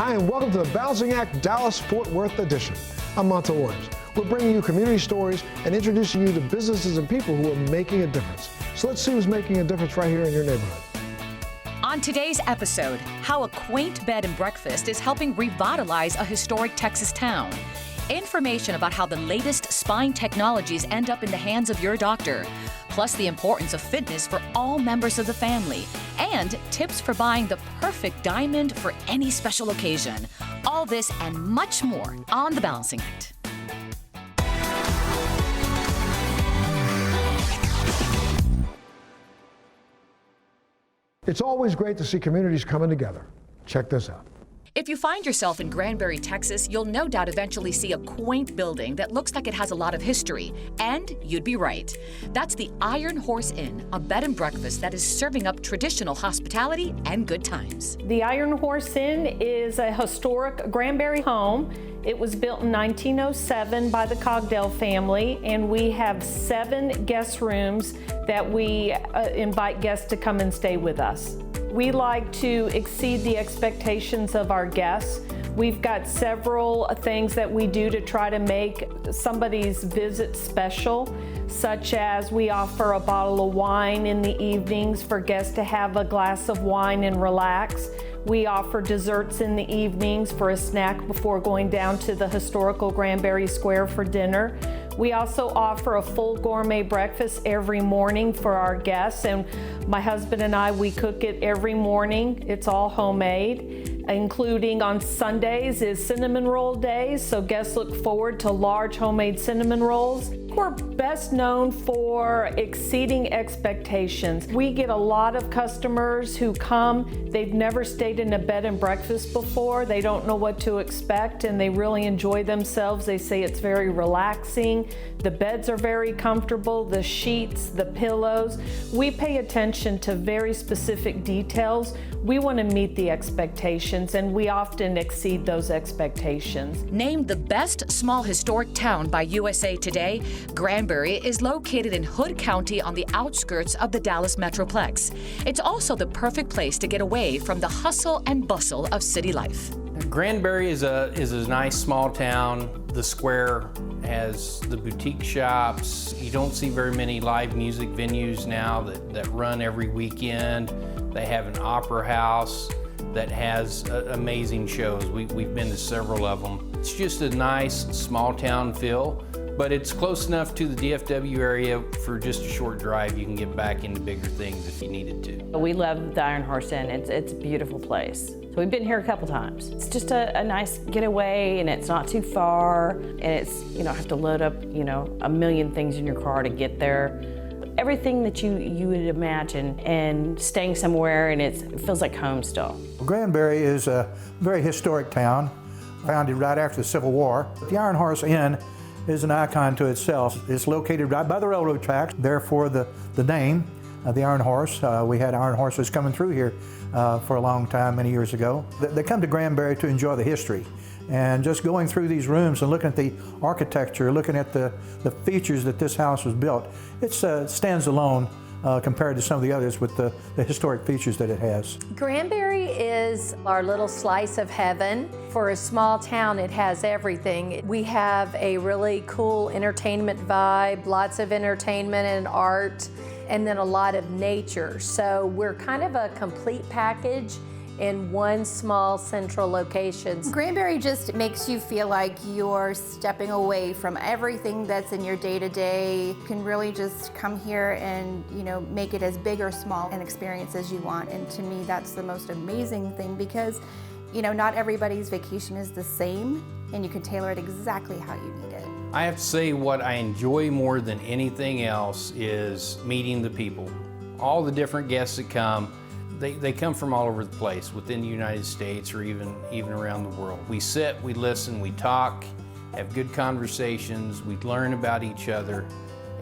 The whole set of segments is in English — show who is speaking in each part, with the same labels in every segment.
Speaker 1: Hi, and welcome to the Balancing Act Dallas-Fort Worth edition. I'm Monta Williams. We're bringing you community stories and introducing you to businesses and people who are making a difference. So let's see who's making a difference right here in your neighborhood.
Speaker 2: On today's episode, how a quaint bed and breakfast is helping revitalize a historic Texas town. Information about how the latest spine technologies end up in the hands of your doctor. Plus the importance of fitness for all members of the family. And tips for buying the perfect diamond for any special occasion. All this and much more on The Balancing Act.
Speaker 1: It's always great to see communities coming together. Check this out.
Speaker 2: If you find yourself in Granbury, Texas, you'll no doubt eventually see a quaint building that looks like it has a lot of history. And you'd be right. That's the Iron Horse Inn, a bed and breakfast that is serving up traditional hospitality and good times.
Speaker 3: The Iron Horse Inn is a historic Granbury home. It was built in 1907 by the Cogdell family, and we have 7 guest rooms that we invite guests to come and stay with us. We like to exceed the expectations of our guests. We've got several things that we do to try to make somebody's visit special, such as we offer a bottle of wine in the evenings for guests to have a glass of wine and relax. We offer desserts in the evenings for a snack before going down to the historical Granbury Square for dinner. We also offer a full gourmet breakfast every morning for our guests, and my husband and I, we cook it every morning. It's all homemade, including on Sundays is cinnamon roll days, so guests look forward to large homemade cinnamon rolls. We're best known for exceeding expectations. We get a lot of customers who come, they've never stayed in a bed and breakfast before, they don't know what to expect, and they really enjoy themselves. They say it's very relaxing, the beds are very comfortable, the sheets, the pillows. We pay attention to very specific details. We want to meet the expectations, and we often exceed those expectations.
Speaker 2: Named the best small historic town by USA Today, Granbury is located in Hood County on the outskirts of the Dallas Metroplex. It's also the perfect place to get away from the hustle and bustle of city life.
Speaker 4: Granbury is a nice small town. The square has the boutique shops. You don't see very many live music venues now that run every weekend. They have an opera house that has amazing shows. We've been to several of them. It's just a nice small town feel, but it's close enough to the DFW area for just a short drive. You can get back into bigger things if you needed to.
Speaker 5: We love the Iron Horse Inn. It's a beautiful place. So we've been here a couple times. It's just a nice getaway, and it's not too far, and you don't have to load up, a million things in your car to get there. Everything that you would imagine, and staying somewhere, and it feels like home still.
Speaker 6: Granbury is a very historic town, founded right after the Civil War. The Iron Horse Inn is an icon to itself. It's located right by the railroad tracks, therefore the name, the Iron Horse. We had iron horses coming through here for a long time, many years ago. They come to Granbury to enjoy the history. And just going through these rooms and looking at the architecture, looking at the features that this house was built, it stands alone compared to some of the others with the historic features that it has.
Speaker 7: Granbury is our little slice of heaven. For a small town, it has everything. We have a really cool entertainment vibe, lots of entertainment and art, and then a lot of nature. So we're kind of a complete package in one small central location.
Speaker 8: Granbury just makes you feel like you're stepping away from everything that's in your day-to-day. You can really just come here and make it as big or small an experience as you want. And to me, that's the most amazing thing, because not everybody's vacation is the same, and you can tailor it exactly how you need it.
Speaker 4: I have to say, what I enjoy more than anything else is meeting the people. All the different guests that come, they come from all over the place within the United States or even around the world. We sit, we listen, we talk, have good conversations, we learn about each other,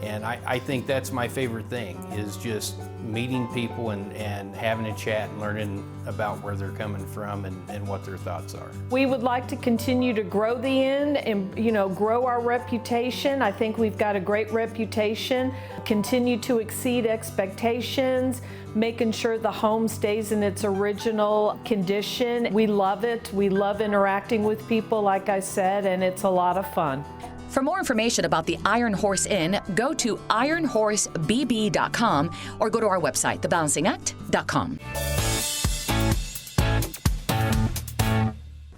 Speaker 4: And I think that's my favorite thing, is just meeting people and having a chat and learning about where they're coming from and what their thoughts are.
Speaker 3: We would like to continue to grow the Inn and, grow our reputation. I think we've got a great reputation. Continue to exceed expectations, making sure the home stays in its original condition. We love it. We love interacting with people, like I said, and it's a lot of fun.
Speaker 2: For more information about the Iron Horse Inn, go to ironhorsebb.com or go to our website, thebalancingact.com.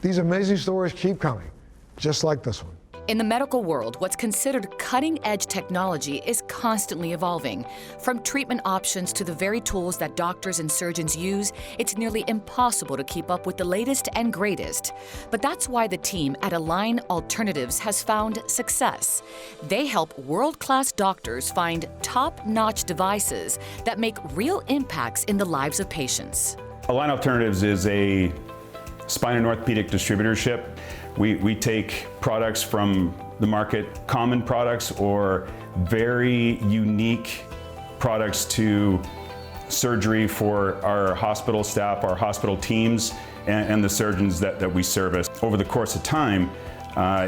Speaker 1: These amazing stories keep coming, just like this one.
Speaker 2: In the medical world, what's considered cutting-edge technology is constantly evolving. From treatment options to the very tools that doctors and surgeons use, it's nearly impossible to keep up with the latest and greatest. But that's why the team at Align Alternatives has found success. They help world-class doctors find top-notch devices that make real impacts in the lives of patients.
Speaker 9: Align Alternatives is a spine and orthopedic distributorship. We take products from the market, common products or very unique products to surgery for our hospital staff, our hospital teams, and the surgeons that we service. Over the course of time,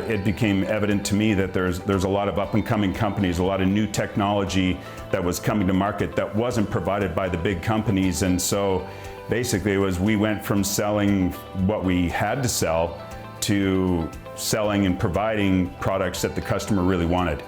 Speaker 9: it became evident to me that there's a lot of up-and-coming companies, a lot of new technology that was coming to market that wasn't provided by the big companies. And so basically we went from selling what we had to sell to selling and providing products that the customer really wanted.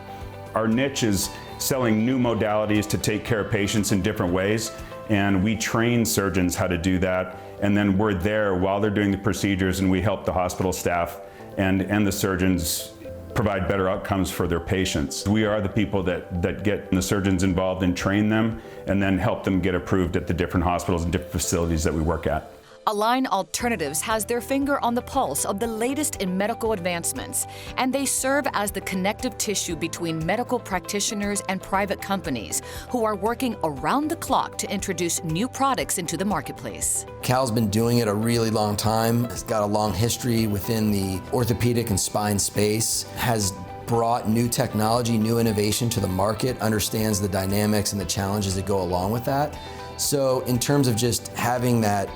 Speaker 9: Our niche is selling new modalities to take care of patients in different ways, and we train surgeons how to do that, and then we're there while they're doing the procedures, and we help the hospital staff and the surgeons provide better outcomes for their patients. We are the people that get the surgeons involved and train them, and then help them get approved at the different hospitals and different facilities that we work at.
Speaker 2: Align Alternatives has their finger on the pulse of the latest in medical advancements, and they serve as the connective tissue between medical practitioners and private companies who are working around the clock to introduce new products into the marketplace.
Speaker 10: Cal's been doing it a really long time. He's got a long history within the orthopedic and spine space, has brought new technology, new innovation to the market, understands the dynamics and the challenges that go along with that. So in terms of just having that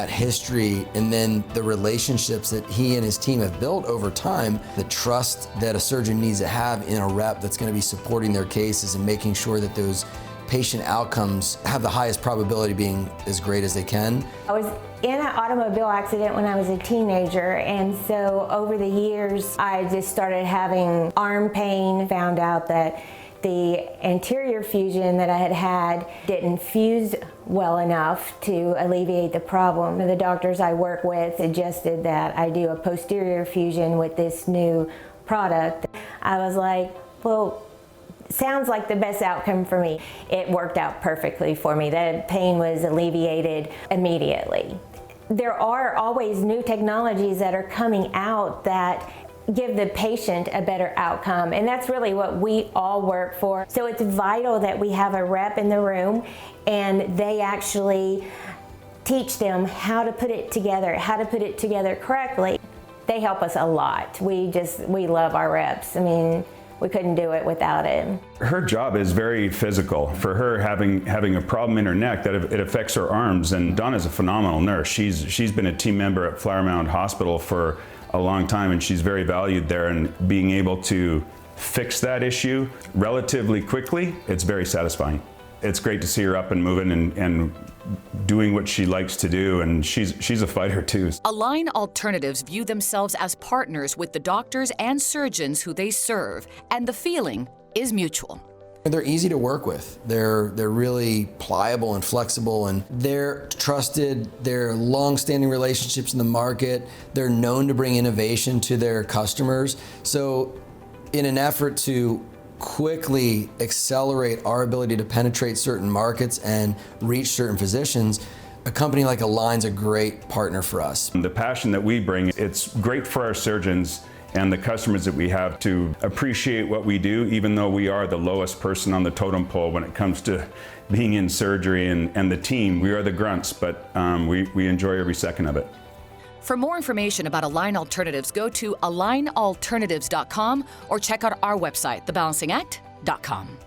Speaker 10: history and then the relationships that he and his team have built over time, the trust that a surgeon needs to have in a rep that's going to be supporting their cases and making sure that those patient outcomes have the highest probability of being as great as they can.
Speaker 11: I was in an automobile accident when I was a teenager, and so over the years I just started having arm pain, found out that the anterior fusion that I had didn't fuse well enough to alleviate the problem. The doctors I work with suggested that I do a posterior fusion with this new product. I was like, well, sounds like the best outcome for me. It worked out perfectly for me. The pain was alleviated immediately. There are always new technologies that are coming out that give the patient a better outcome, and that's really what we all work for. So it's vital that we have a rep in the room and they actually teach them how to put it together correctly. They help us a lot. We love our reps. I mean, we couldn't do it without it.
Speaker 9: Her job is very physical. For her, having a problem in her neck, that it affects her arms, and Donna's a phenomenal nurse. She's been a team member at Flower Mound Hospital for a long time, and she's very valued there, and being able to fix that issue relatively quickly, it's very satisfying. It's great to see her up and moving and doing what she likes to do, and she's a fighter too.
Speaker 2: Align Alternatives view themselves as partners with the doctors and surgeons who they serve, and the feeling is mutual.
Speaker 10: They're easy to work with. They're really pliable and flexible, and they're trusted. They're long-standing relationships in the market. They're known to bring innovation to their customers. So in an effort to quickly accelerate our ability to penetrate certain markets and reach certain physicians, a company like Align's a great partner for us.
Speaker 9: The passion that we bring, it's great for our surgeons and the customers that we have to appreciate what we do, even though we are the lowest person on the totem pole when it comes to being in surgery, and the team. We are the grunts, but we enjoy every second of it.
Speaker 2: For more information about Align Alternatives, go to alignalternatives.com or check out our website, thebalancingact.com.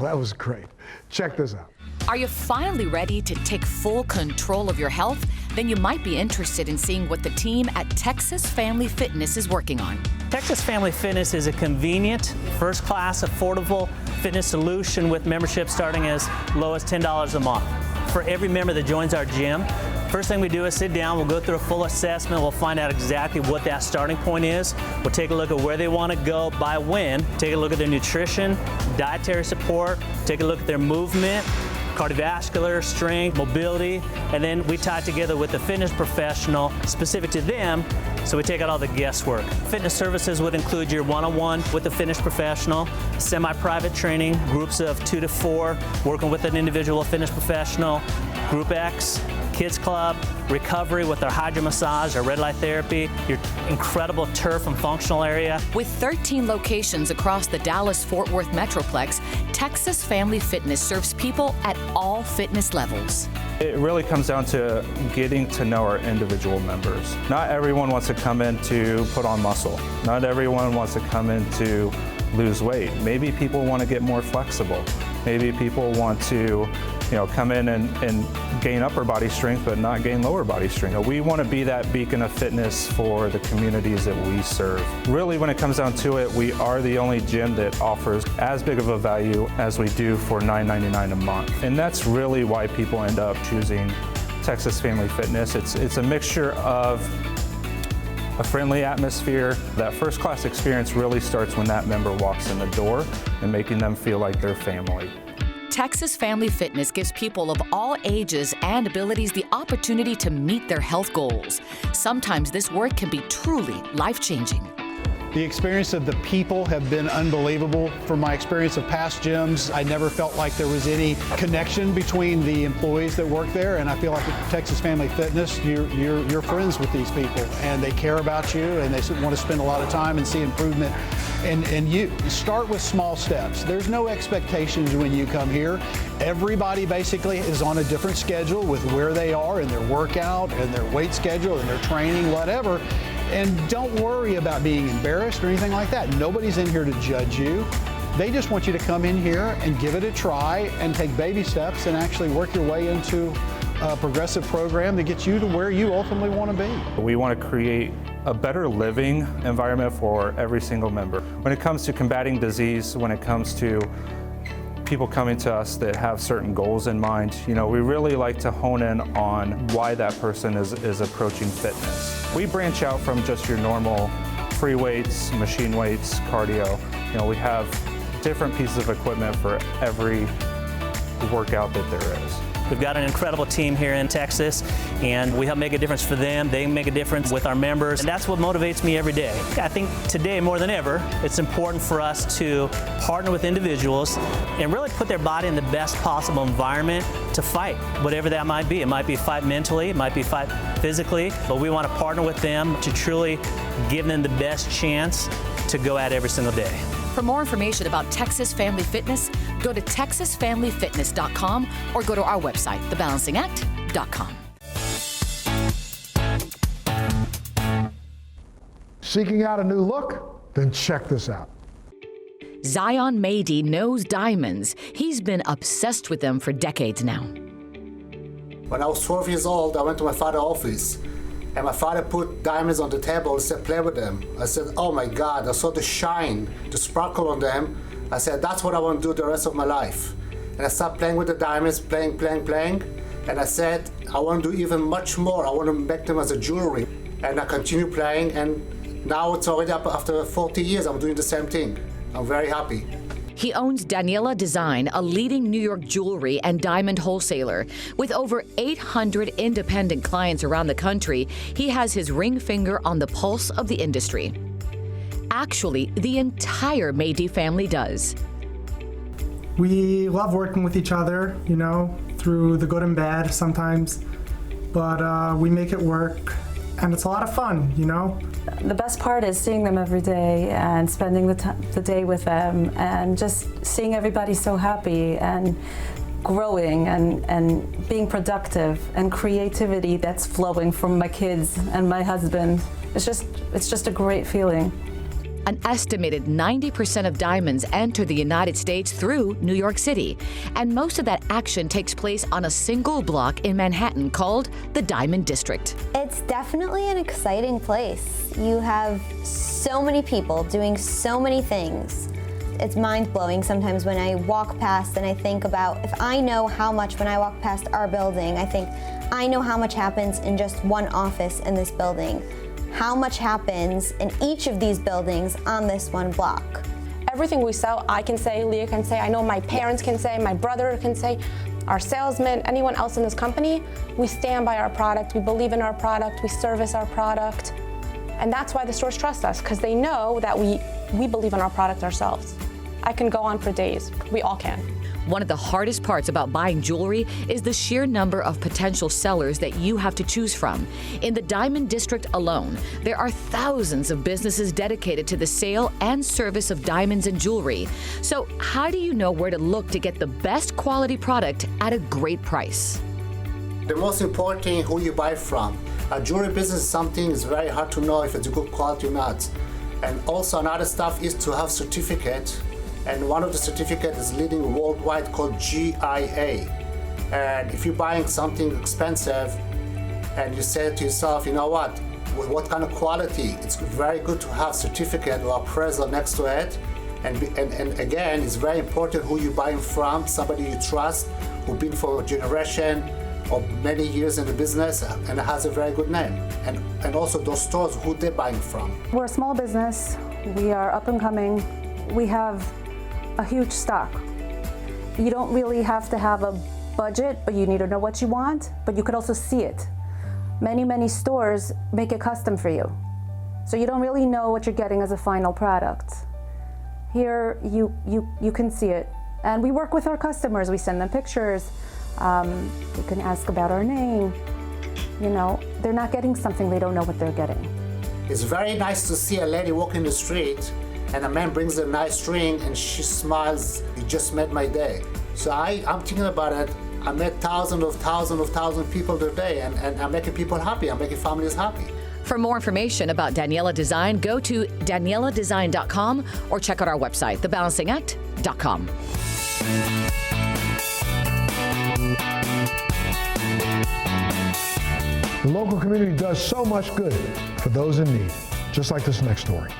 Speaker 1: that was great. Check this out.
Speaker 2: Are you finally ready to take full control of your health? Then you might be interested in seeing what the team at Texas Family Fitness is working on.
Speaker 12: Texas Family Fitness is a convenient, first-class, affordable fitness solution with membership starting as low as $10 a month. For every member that joins our gym, first thing we do is sit down, we'll go through a full assessment, we'll find out exactly what that starting point is. We'll take a look at where they want to go by when, take a look at their nutrition, dietary support, take a look at their movement, cardiovascular, strength, mobility, and then we tie it together with a fitness professional specific to them, so we take out all the guesswork. Fitness services would include your one-on-one with a fitness professional, semi-private training, groups of 2 to 4, working with an individual fitness professional, Group X, Kids Club, recovery with our hydro massage, our red light therapy, your incredible turf and functional area.
Speaker 2: With 13 locations across the Dallas-Fort Worth Metroplex, Texas Family Fitness serves people at all fitness levels.
Speaker 13: It really comes down to getting to know our individual members. Not everyone wants to come in to put on muscle. Not everyone wants to come in to lose weight. Maybe people want to get more flexible. Maybe people want to come in and gain upper body strength but not gain lower body strength. We want to be that beacon of fitness for the communities that we serve. Really, when it comes down to it, we are the only gym that offers as big of a value as we do for $9.99 a month. And that's really why people end up choosing Texas Family Fitness. It's a mixture of a friendly atmosphere. That first-class experience really starts when that member walks in the door and making them feel like they're family.
Speaker 2: Texas Family Fitness gives people of all ages and abilities the opportunity to meet their health goals. Sometimes this work can be truly life-changing.
Speaker 14: The experience of the people have been unbelievable. From my experience of past gyms, I never felt like there was any connection between the employees that work there, and I feel like at Texas Family Fitness, you're friends with these people, and they care about you, and they want to spend a lot of time and see improvement. And you start with small steps. There's no expectations when you come here. Everybody basically is on a different schedule with where they are in their workout and their weight schedule and their training, whatever. And don't worry about being embarrassed or anything like that. Nobody's in here to judge you. They just want you to come in here and give it a try and take baby steps and actually work your way into a progressive program that gets you to where you ultimately want to be.
Speaker 13: We want to create a better living environment for every single member. When it comes to combating disease, when it comes to people coming to us that have certain goals in mind, we really like to hone in on why that person is approaching fitness. We branch out from just your normal free weights, machine weights, cardio. We have different pieces of equipment for every workout that there is.
Speaker 12: We've got an incredible team here in Texas, and we help make a difference for them. They make a difference with our members, and that's what motivates me every day. I think today more than ever, it's important for us to partner with individuals and really put their body in the best possible environment to fight, whatever that might be. It might be fight mentally, it might be fight physically, but we want to partner with them to truly give them the best chance to go at every single day.
Speaker 2: For more information about Texas Family Fitness, go to texasfamilyfitness.com or go to our website, thebalancingact.com.
Speaker 1: Seeking out a new look? Then check this out.
Speaker 2: Zion Mady knows diamonds. He's been obsessed with them for decades now.
Speaker 15: When I was 12 years old, I went to my father's office. And my father put diamonds on the table and said, play with them. I said, oh my God, I saw the shine, the sparkle on them. I said, that's what I want to do the rest of my life. And I started playing with the diamonds, playing. And I said, I want to do even much more. I want to make them as a jewelry. And I continue playing, and now it's already up after 40 years, I'm doing the same thing. I'm very happy.
Speaker 2: He owns Daniela Design, a leading New York jewelry and diamond wholesaler. With over 800 independent clients around the country, he has his ring finger on the pulse of the industry. Actually, the entire Mady family does.
Speaker 16: We love working with each other, through the good and bad sometimes, but we make it work, and it's a lot of fun,
Speaker 17: The best part is seeing them every day and spending the day with them and just seeing everybody so happy and growing and being productive and creativity that's flowing from my kids and my husband. It's just a great feeling.
Speaker 2: An estimated 90% of diamonds enter the United States through New York City, and most of that action takes place on a single block in Manhattan called the Diamond District.
Speaker 18: It's definitely an exciting place. You have so many people doing so many things. It's mind-blowing sometimes when I walk past and I think about, if I know how much when I walk past our building, I think, I know how much happens in just one office in this building. How much happens in each of these buildings on this one block.
Speaker 19: Everything we sell, I can say, Leah can say, I know my parents can say, my brother can say, our salesmen, anyone else in this company, we stand by our product, we believe in our product, we service our product. And that's why the stores trust us, because they know that we believe in our product ourselves. I can go on for days. We all can.
Speaker 2: One of the hardest parts about buying jewelry is the sheer number of potential sellers that you have to choose from. In the Diamond District alone, there are thousands of businesses dedicated to the sale and service of diamonds and jewelry. So how do you know where to look to get the best quality product at a great price?
Speaker 15: The most important thing, who you buy from. A jewelry business is something is very hard to know if it's good quality or not. And also another stuff is to have certificate. And one of the certificates is leading worldwide called GIA. And if you're buying something expensive and you say to yourself, you know what kind of quality, it's very good to have certificate or appraisal next to it. And again, it's very important who you're buying from, somebody you trust, who's been for a generation or many years in the business and has a very good name. And also those stores, who they're buying from.
Speaker 17: We're a small business. We are up and coming. We have a huge stock. You don't really have to have a budget, but you need to know what you want, but you could also see it. Many stores make it custom for you. So you don't really know what you're getting as a final product. Here, you can see it. And we work with our customers. We send them pictures. You can ask about our name. You know, they're not getting something they don't know what they're getting.
Speaker 15: It's very nice to see a lady walking the street and a man brings a nice ring and she smiles, "You just made my day." So I'm thinking about it. I met thousands of people today and I'm making people happy, I'm making families happy.
Speaker 2: For more information about Daniela Design, go to danieladesign.com or check out our website, thebalancingact.com.
Speaker 1: The local community does so much good for those in need, just like this next story.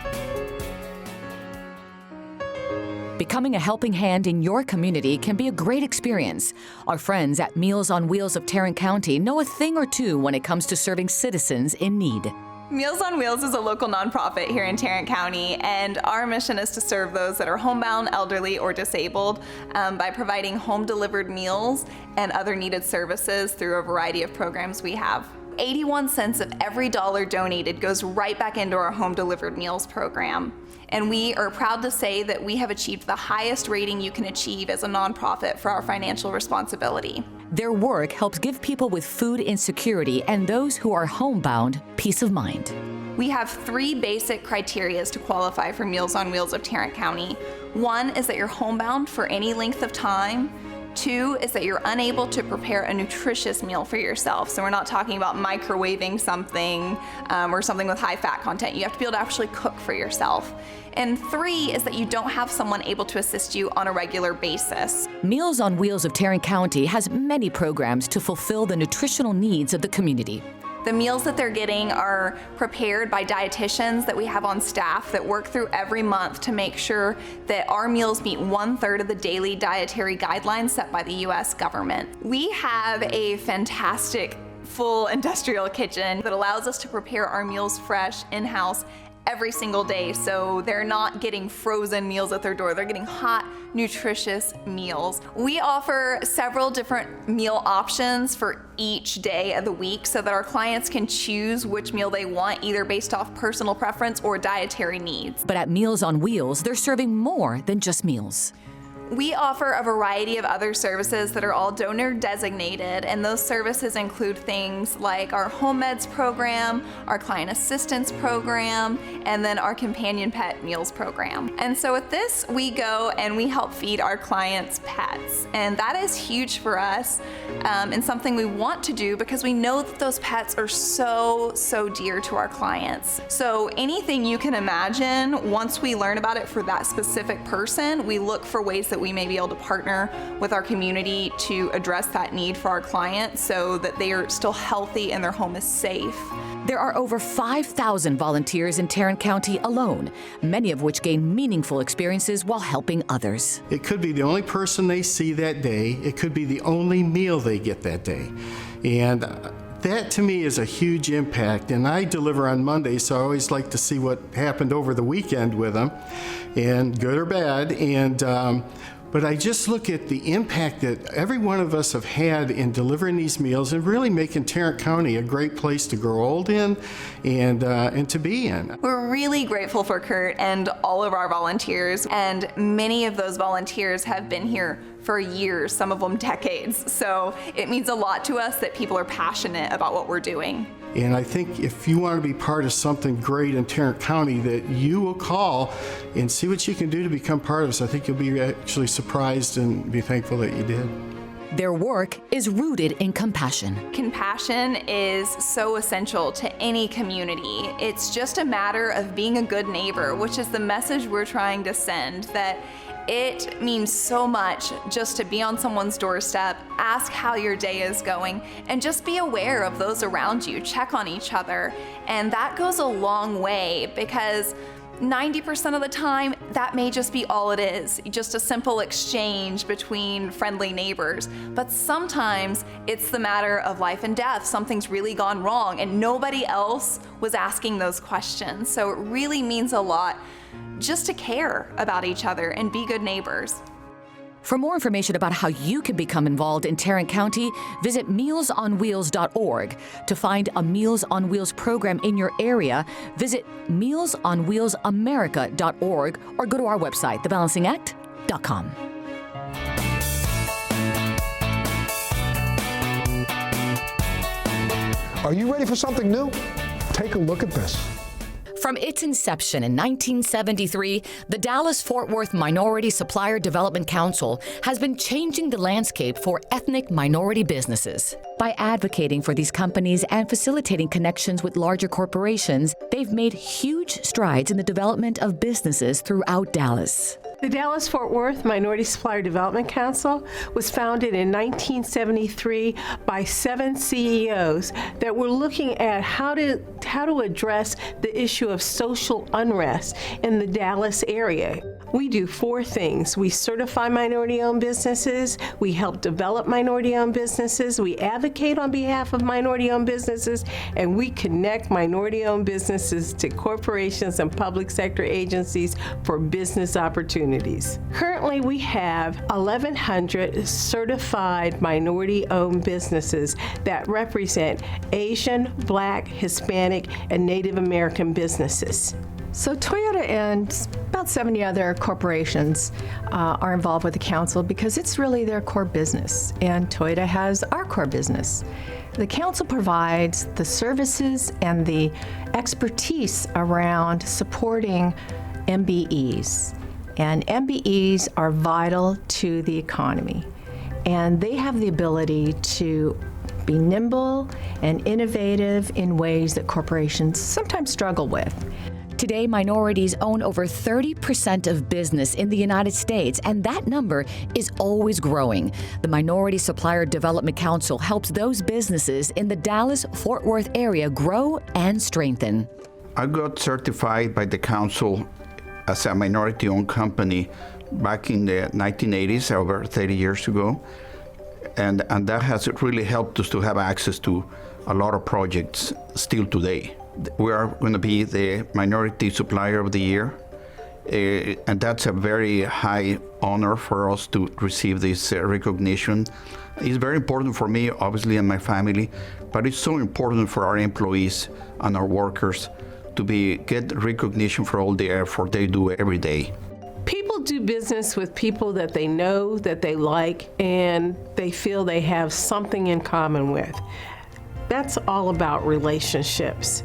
Speaker 2: Becoming a helping hand in your community can be a great experience. Our friends at Meals on Wheels of Tarrant County know a thing or two when it comes to serving citizens in need.
Speaker 20: Meals on Wheels is a local nonprofit here in Tarrant County, and our mission is to serve those that are homebound, elderly, or disabled by providing home-delivered meals and other needed services through a variety of programs we have. 81 cents of every dollar donated goes right back into our home-delivered meals program. And we are proud to say that we have achieved the highest rating you can achieve as a nonprofit for our financial responsibility.
Speaker 2: Their work helps give people with food insecurity and those who are homebound peace of mind.
Speaker 20: We have 3 basic criteria to qualify for Meals on Wheels of Tarrant County. 1 is that you're homebound for any length of time. 2 is that you're unable to prepare a nutritious meal for yourself. So we're not talking about microwaving something or something with high fat content. You have to be able to actually cook for yourself. And 3 is that you don't have someone able to assist you on a regular basis.
Speaker 2: Meals on Wheels of Tarrant County has many programs to fulfill the nutritional needs of the community.
Speaker 20: The meals that they're getting are prepared by dietitians that we have on staff that work through every month to make sure that our meals meet 1/3 of the daily dietary guidelines set by the US government. We have a fantastic full industrial kitchen that allows us to prepare our meals fresh in-house every single day, so they're not getting frozen meals at their door. They're getting hot, nutritious meals. We offer several different meal options for each day of the week so that our clients can choose which meal they want, either based off personal preference or dietary needs.
Speaker 2: But at Meals on Wheels, they're serving more than just meals.
Speaker 20: We offer a variety of other services that are all donor designated, and those services include things like our home meds program, our client assistance program, and then our companion pet meals program. And so with this, we go and we help feed our clients' pets. And that is huge for us and something we want to do because we know that those pets are so dear to our clients. So anything you can imagine, once we learn about it for that specific person, we look for ways that we may be able to partner with our community to address that need for our clients so that they are still healthy and their home is safe.
Speaker 2: There are over 5,000 volunteers in Tarrant County alone, many of which gain meaningful experiences while helping others.
Speaker 21: It could be the only person they see that day. It could be the only meal they get that day. And that to me is a huge impact. And I deliver on Monday, so I always like to see what happened over the weekend with them, and good or bad. But I just look at the impact that every one of us have had in delivering these meals and really making Tarrant County a great place to grow old in and to be in.
Speaker 20: We're really grateful for Kurt and all of our volunteers, and many of those volunteers have been here for years, some of them decades. So it means a lot to us that people are passionate about what we're doing.
Speaker 21: And I think if you want to be part of something great in Tarrant County, that you will call and see what you can do to become part of us. I think you'll be actually surprised and be thankful that you did.
Speaker 2: Their work is rooted in compassion.
Speaker 20: Compassion is so essential to any community. It's just a matter of being a good neighbor, which is the message we're trying to send, that it means so much just to be on someone's doorstep, ask how your day is going, and just be aware of those around you, check on each other. And that goes a long way because 90% of the time, that may just be all it is, just a simple exchange between friendly neighbors. But sometimes it's the matter of life and death. Something's really gone wrong and nobody else was asking those questions. So it really means a lot just to care about each other and be good neighbors.
Speaker 2: For more information about how you can become involved in Tarrant County, visit mealsonwheels.org. To find a Meals on Wheels program in your area, visit mealsonwheelsamerica.org or go to our website, thebalancingact.com.
Speaker 1: Are you ready for something new? Take a look at this.
Speaker 2: From its inception in 1973, the Dallas-Fort Worth Minority Supplier Development Council has been changing the landscape for ethnic minority businesses. By advocating for these companies and facilitating connections with larger corporations, they've made huge strides in the development of businesses throughout Dallas.
Speaker 22: The Dallas-Fort Worth Minority Supplier Development Council was founded in 1973 by 7 CEOs that were looking at how to address the issue of social unrest in the Dallas area. We do 4 things. We certify minority-owned businesses, we help develop minority-owned businesses, we advocate on behalf of minority-owned businesses, and we connect minority-owned businesses to corporations and public sector agencies for business opportunities. Currently, we have 1,100 certified minority-owned businesses that represent Asian, Black, Hispanic, and Native American businesses.
Speaker 23: So Toyota and about 70 other corporations are involved with the council because it's really their core business, and Toyota has our core business. The council provides the services and the expertise around supporting MBEs, and MBEs are vital to the economy, and they have the ability to be nimble and innovative in ways that corporations sometimes struggle with.
Speaker 2: Today, minorities own over 30% of business in the United States, and that number is always growing. The Minority Supplier Development Council helps those businesses in the Dallas-Fort Worth area grow and strengthen.
Speaker 24: I got certified by the council as a minority-owned company back in the 1980s, over 30 years ago, and that has really helped us to have access to a lot of projects still today. We are going to be the Minority Supplier of the Year, and that's a very high honor for us to receive this recognition. It's very important for me, obviously, and my family, but it's so important for our employees and our workers to get recognition for all the effort they do every day.
Speaker 22: People People do business with people that they know, that they like, and they feel they have something in common with. That's all about relationships.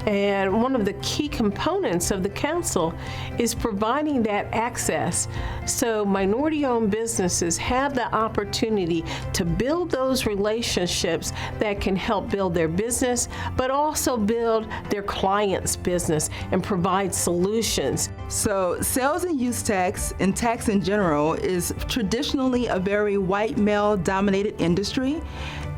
Speaker 22: And one of the key components of the council is providing that access so minority-owned businesses have the opportunity to build those relationships that can help build their business, but also build their clients' business and provide solutions.
Speaker 5: So sales and use tax and tax in general is traditionally a very white male-dominated industry.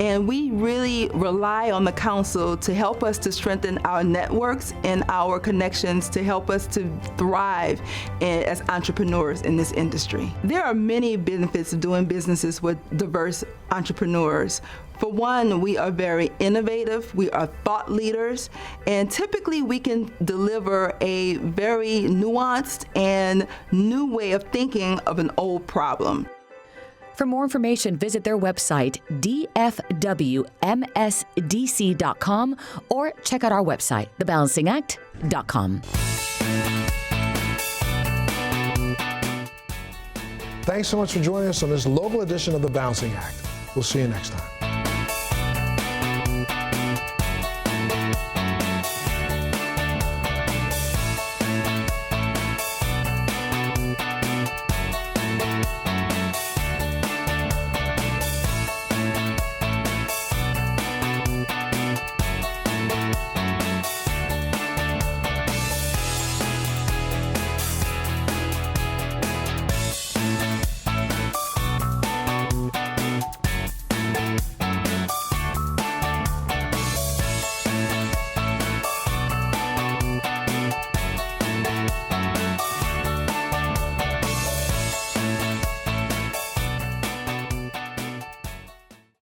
Speaker 5: And we really rely on the council to help us to strengthen our networks and our connections to help us to thrive as entrepreneurs in this industry. There are many benefits of doing businesses with diverse entrepreneurs. For one, we are very innovative, we are thought leaders, and typically we can deliver a very nuanced and new way of thinking of an old problem.
Speaker 2: For more information, visit their website, dfwmsdc.com, or check out our website, thebalancingact.com.
Speaker 1: Thanks so much for joining us on this local edition of The Balancing Act. We'll see you next time.